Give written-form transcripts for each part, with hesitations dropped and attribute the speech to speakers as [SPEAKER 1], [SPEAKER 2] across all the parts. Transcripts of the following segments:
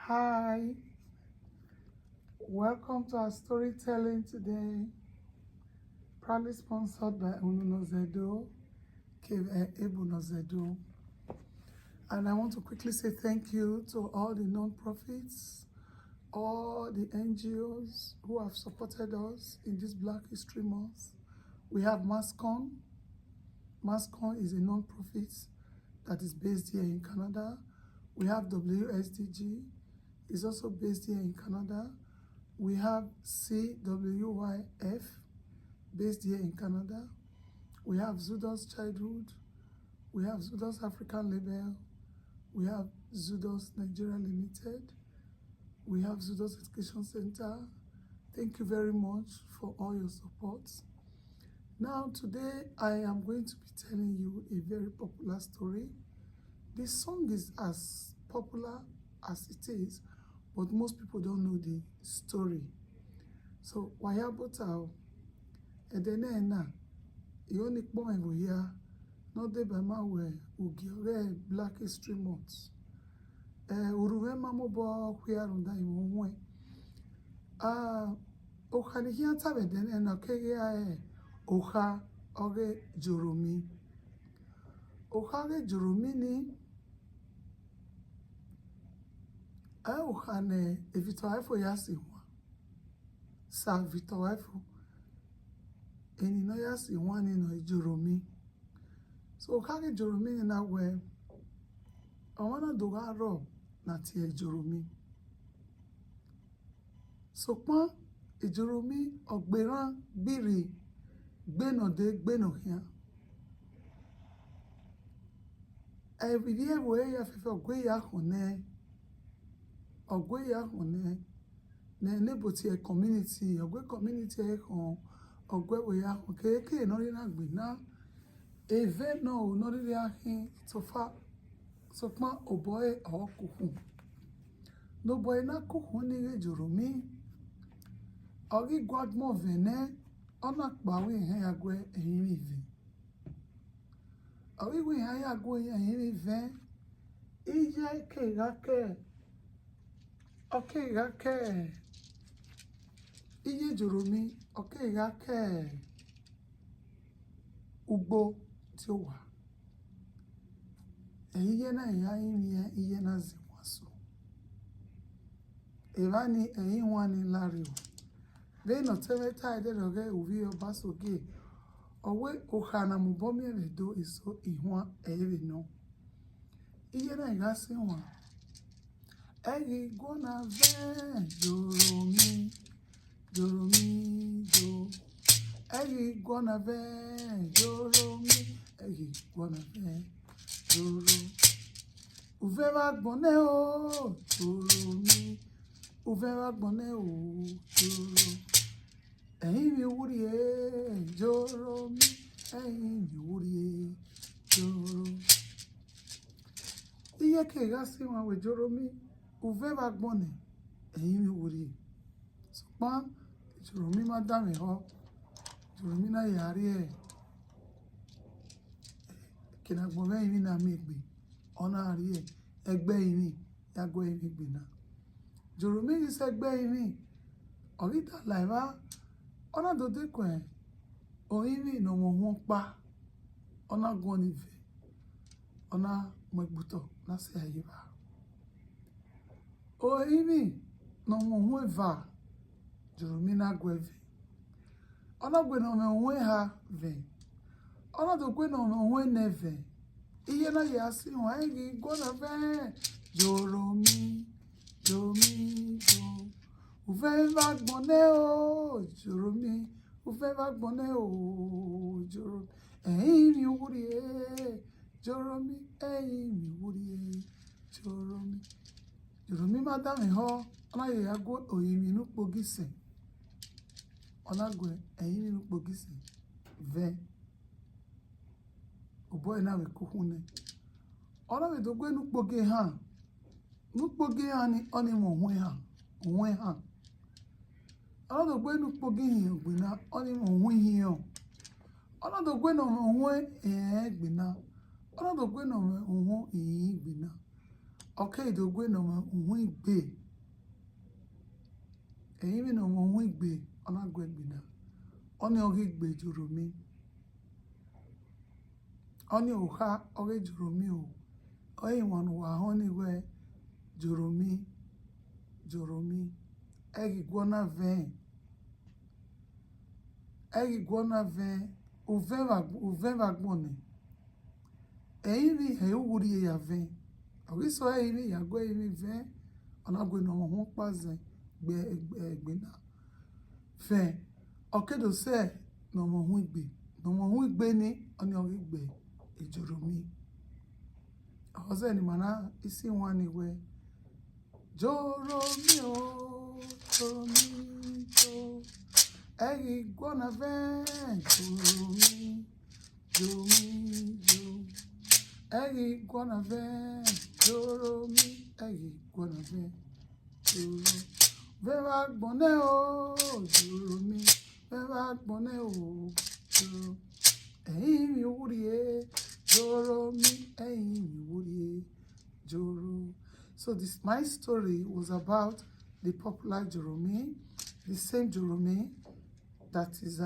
[SPEAKER 1] Hi, welcome to our storytelling today, proudly sponsored by Ędo State. And I want to quickly say thank you to all the non-profits, all the NGOs who have supported us in this Black History Month. We have MASCON. MASCON is a non-profit that is based here in Canada. We have WSDG, is also based here in Canada. We have CWYF, based here in Canada. We have Zudos Childhood. We have Zudos African Label. We have Zudos Nigeria Limited. We have Zudos Education Center. Thank you very much for all your support. Now, today I am going to be telling you a very popular story. This song is as popular as it is, but most people don't know the story. So, Wayabota, Edenena, Ionic Boevo here, not the Bamawe, Ugiore, Black History Month. Uruwe Mamobo, Huarunda, Imwe. Okanihia Tabeden, and Okea, Oha, Oge Joromi. Ohage Joromi ni Ohane Victor Uwaifo yasi wa Sir Victor Uwaifo eni no yasi wa ni no Joromi. So Ohage Joromi ni na we awana doga ro na ti Joromi. So pa Joromi ogberan biri gbenode gbenohia. Every year we have ogwe ya hone ne neboti e community community e kan ogwe we ya keke no ri na gbe na eve no no ri ahin so fa so pa oboy o kuhun no boy na kuhun ni Joromi ori godmo vene ona pawe hen agwe eyin ive. We have go in event. Okay, Iye Joromi, okay, Ugbo Tiowa. Iye na iye na ziwaso. Evani wani lario. They not tell tied oge uvi obasoge. Owe ohana mubomi evedo iso ihwa eve no. Iye na igasi wa. Egi gona ve Joromi, jo. Egi gona ve Joromi, egi gona ve Joro. Uveva gbone o Joromi, uveva gbone o Joro. Ẹ̀yin mi wúri Joromi, ẹ̀yin mi wúri Joro. Iye kega si wa we Joromi, uve ba gbone, ẹ̀yin mi wúri. Supa Joromi ma da mi ho. Joromi na yari e. Kina gbome yin na mi gbe. Ona ari e, ẹgbẹ́ yin ya gbo yin gbe na. Joromi is ẹgbẹ́ yin. Orita laiva ona do de kwen oimi no mo won pa ona gon ive ona mo gbuto na se ayiba oimi no mo won va Joromi na gweve ona gwe no mo won ha ve ona do gwe no mo won neve iye na ya si won egi gona ve Joromi jo Uveva gbone o Joromi, uveva gbone o Joromi. Ẹ̀yin mi wúri Joromi, ẹ̀yin mi wúri Joromi. Joromi ma da mi ho, ona ye ago oyimi nu pogise. Ona gwe ẹ̀yin mi nu pogise. Ve. Oboy na we kuhune. Ona we do gwe nu poge han. Nu poge han ni oni mo hwe han. Ona do gwe nu pogi hin ogbina oni mo hu hin o. Ona do gwe no mo hu gbina. Ona do gwe no mo hu gbina. Okay, do go no ma be. E even no ma be ona go be na. Oni ogi be Joromi. Oni oha ogi Joromi o. Oyi won wa honi we Joromi. Егі guona vեն. Егі guona vեն. Uven va gbone. Eyi he uguri ya vën. Ogi so eyi ya go eyi vën. Ona go no mo pa zen gbe na. Vën. Okedo se no mo hu igbe. No mo hu igbe ni oni ogi gbe Joromi. Oze ni mana isi wani we Joromi o, Joromi o. Егі guona vեն. Joromi. Егі guona vën. Joromi. Егі guona vën. Joromi. Veva gbone o, Joromi. Veva gbone o, Joromi. Eyi mi wuriye, Joromi. Eyi mi wuriye, Joromi. So this my story was about the popular Joromi, the same Joromi that is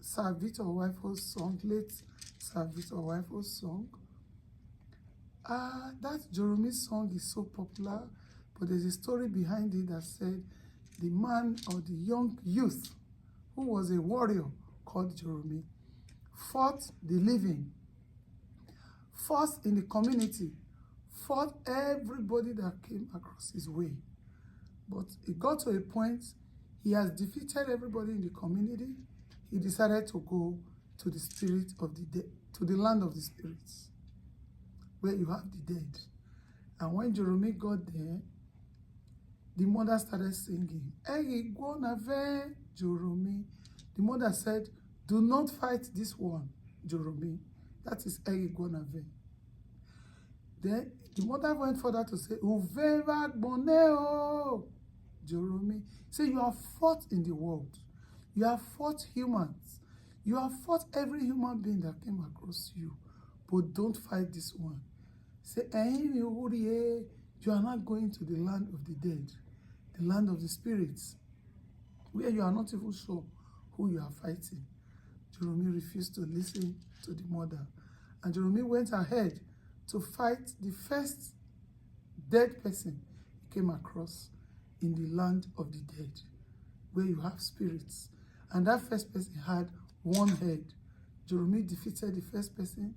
[SPEAKER 1] Sir Victor Uwaifo's song, late Sir Victor Uwaifo's song. That Joromi song is so popular, but there's a story behind it that said the man or the young youth who was a warrior called Joromi fought the living, fought in the community, fought everybody that came across his way. But it got to a point, he has defeated everybody in the community. He decided to go to the spirit of the dead, to the land of the spirits, where you have the dead. And when Joromi got there, the mother started singing, "Егі guona vën, Joromi." The mother said, "Do not fight this one, Joromi." That is "Егі guona vën." Then the mother went further to say, "Uveva gbone o, Joromi." Say, you have fought in the world. You have fought humans. You have fought every human being that came across you. But don't fight this one. Say, you are not going to the land of the dead, the land of the spirits, where you are not even sure who you are fighting. Joromi refused to listen to the mother. And Joromi went ahead to fight the first dead person he came across in the land of the dead, where you have spirits. And that first person had one head. Joromi defeated the first person,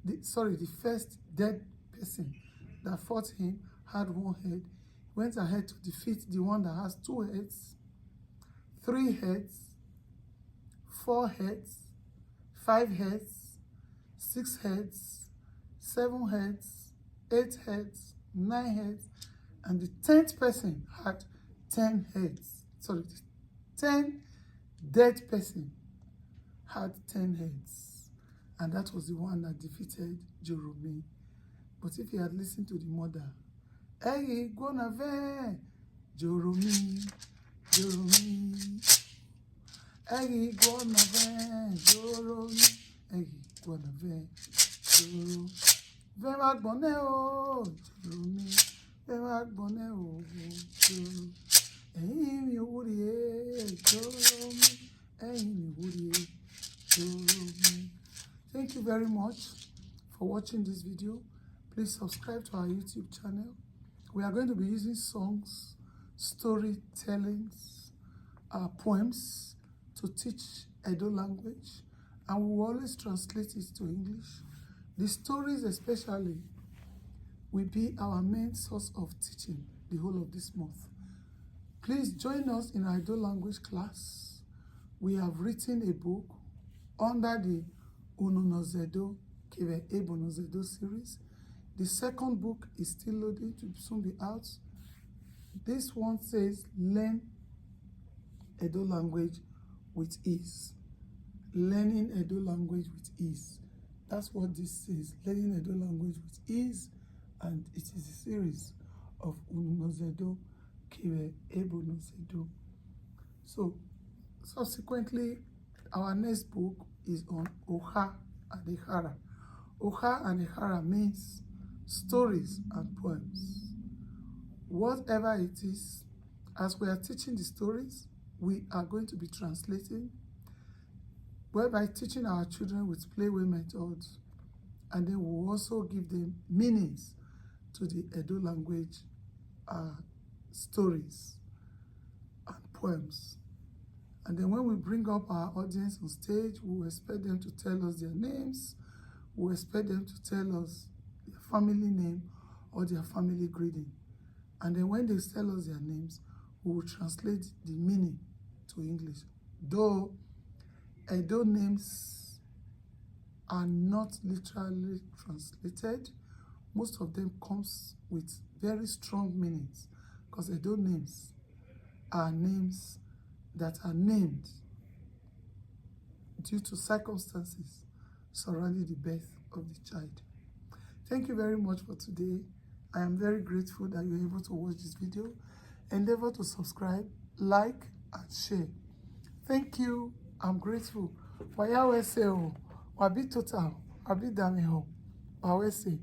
[SPEAKER 1] the first dead person that fought him had one head. He went ahead to defeat the one that has 2 heads, 3 heads, 4 heads, 5 heads, 6 heads, 7 heads, 8 heads, 9 heads, and the 10th person had 10 heads. Sorry, the 10 dead person had 10 heads. And that was the one that defeated Joromi. But if he had listened to the mother, "Егі guona vën, Joromi, Joromi. Егі guona vën, Joromi. Егі guona vën, Joromi. Veva gbone o, Joromi. Veva gbone o, Joromi. Eyi mi wuriye, Joromi. Eyi mi wuriye, Joromi. Thank you very much for watching this video. Please subscribe to our YouTube channel. We are going to be using songs, storytellings, poems to teach Edo language, and we will always translate it to English. The stories especially will be our main source of teaching the whole of this month. Please join us in our Edo language class. We have written a book under the Ununozedo Kive Ebonozedo series. The second book is still loading to soon be out. This one says, "Learn Edo language with ease." Learning Edo language with ease. That's what this says. Learning Edo language with ease. And it is a series of Ununozedo Kive Ebonozedo. So, subsequently, our next book is on Oha and Ehara. Oha and Ehara means stories and poems. whatever it is, as we are teaching the stories, we are going to be translating, whereby teaching our children with playway methods, and then we'll also give them meanings to the Edo language stories and poems. And then when we bring up our audience on stage, we will expect them to tell us their names, we will expect them to tell us their family name or their family greeting. And then when they tell us their names, we will translate the meaning to English. Though Edo names are not literally translated, most of them comes with very strong meanings, because Edo names are names that are named due to circumstances surrounding the birth of the child. Thank you very much for today. I am very grateful that you're able to watch this video. Endeavor to subscribe, like, and share. Thank you. I'm grateful. Wayawe se o, wabi total, wabi dami ho, wawe se.